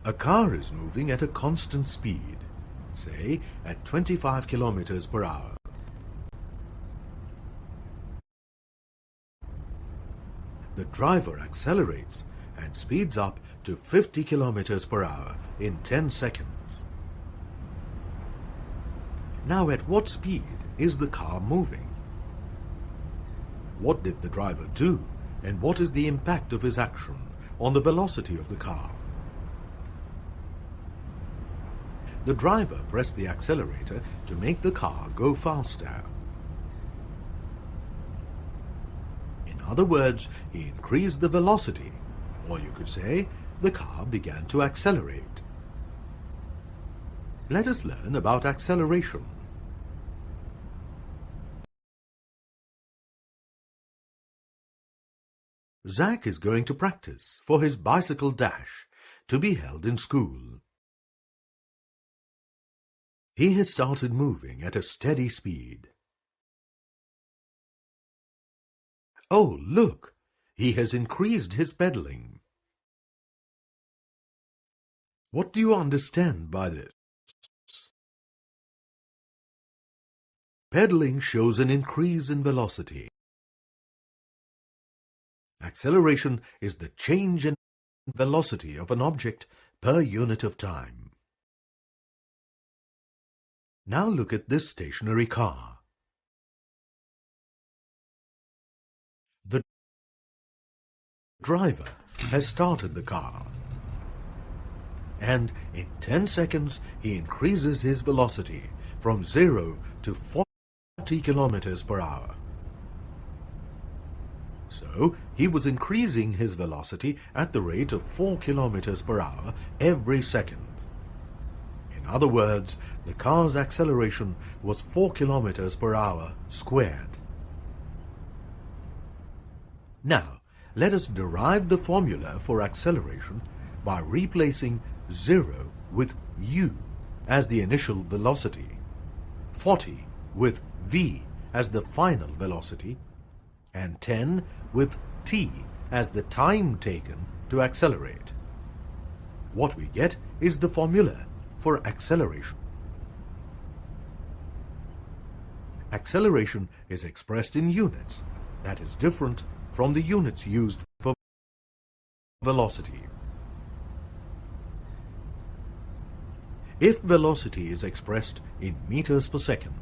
A car is moving at a constant speed, say at 25 kilometers per hour. The driver accelerates and speeds up to 50 kilometers per hour in 10 seconds. Now, at what speed is the car moving? What did the driver do, and what is the impact of his action on the velocity of the car? The driver pressed the accelerator to make the car go faster. In other words, he increased the velocity, or you could say the car began to accelerate. Let us learn about acceleration. Zach is going to practice for his bicycle dash to be held in school. He has started moving at a steady speed. Oh, look! He has increased his pedaling. What do you understand by this? Pedaling shows an increase in velocity. Acceleration is the change in velocity of an object per unit of time. Now look at this stationary car. The driver has started the car, and in 10 seconds he increases his velocity from 0 to 40 kilometers per hour. So he was increasing his velocity at the rate of 4 kilometers per hour every second. In other words, the car's acceleration was 4 kilometers per hour squared. Now, let us derive the formula for acceleration by replacing 0 with u as the initial velocity, 40 with v as the final velocity, and 10 with t as the time taken to accelerate. What we get is the formula for acceleration. Acceleration is expressed in units. That is different from the units used for velocity. If velocity is expressed in meters per second,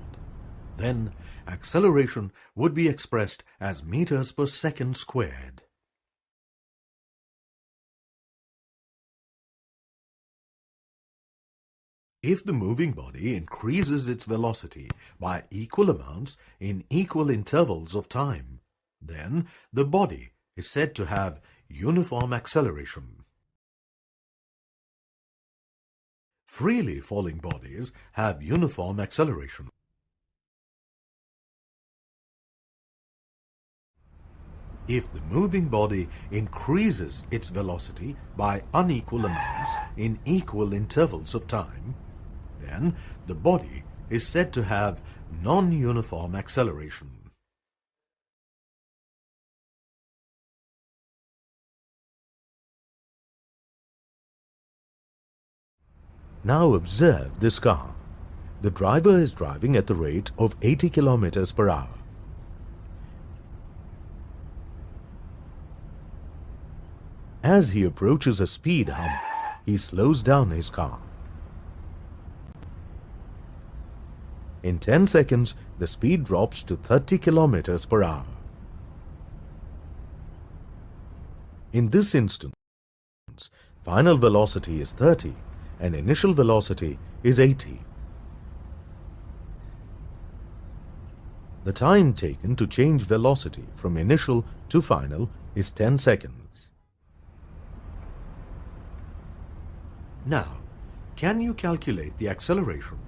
then acceleration would be expressed as meters per second squared. If the moving body increases its velocity by equal amounts in equal intervals of time, then the body is said to have uniform acceleration. Freely falling bodies have uniform acceleration. If the moving body increases its velocity by unequal amounts in equal intervals of time, then the body is said to have non-uniform acceleration. Now observe this car. The driver is driving at the rate of 80 kilometers per hour. As he approaches a speed hump, he slows down his car. In 10 seconds, the speed drops to 30 kilometers per hour. In this instance, final velocity is 30 and initial velocity is 80. The time taken to change velocity from initial to final is 10 seconds. Now, can you calculate the acceleration?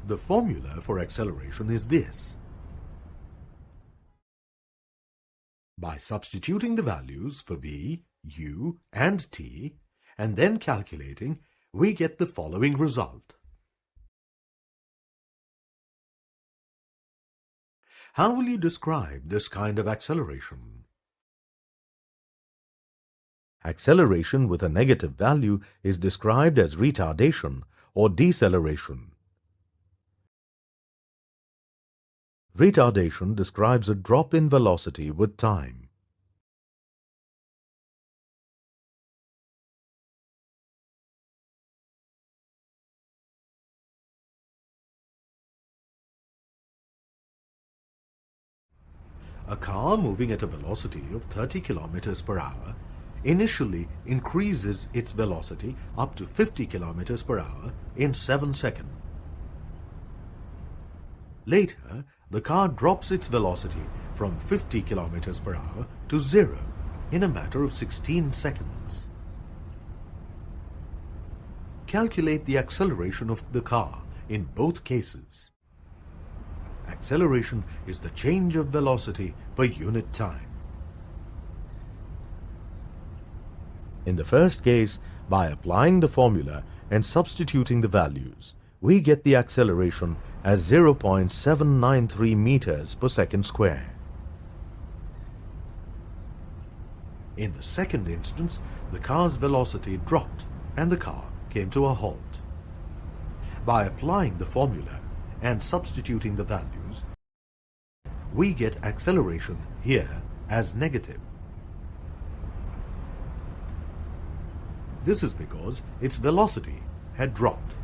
The formula for acceleration is this. By substituting the values for v, u, and t, and then calculating, we get the following result. How will you describe this kind of acceleration? Acceleration with a negative value is described as retardation or deceleration. Retardation describes a drop in velocity with time. A car moving at a velocity of 30 kilometers per hour initially increases its velocity up to 50 kilometers per hour in 7 seconds. Later, the car drops its velocity from 50 kilometers per hour to 0 in a matter of 16 seconds. Calculate the acceleration of the car in both cases. Acceleration is the change of velocity per unit time. In the first case, by applying the formula and substituting the values, we get the acceleration as 0.793 meters per second square. In the second instance, the car's velocity dropped and the car came to a halt. By applying the formula and substituting the values, we get acceleration here as negative. This is because its velocity had dropped.